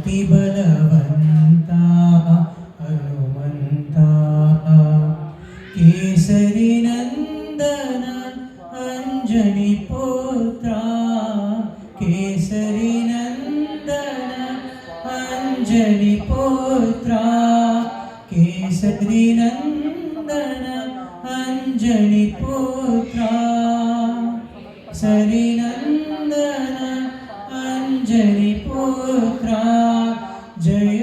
ಅತಿ ಬಲವಂತ ಹನುಮಂತ ಕೇಸರಿ ನಂದನ ಅಂಜನಿ ಪುತ್ರ ಕೇಸರಿ ನಂದನ ಅಂಜನಿ ಪುತ್ರ ಕೇಸರಿ ನಂದನ ಅಂಜನಿ ಪುತ್ರ ಸರಿ ನಂದನ ಅಂಜನಿ ಪುತ್ರ ಜಯ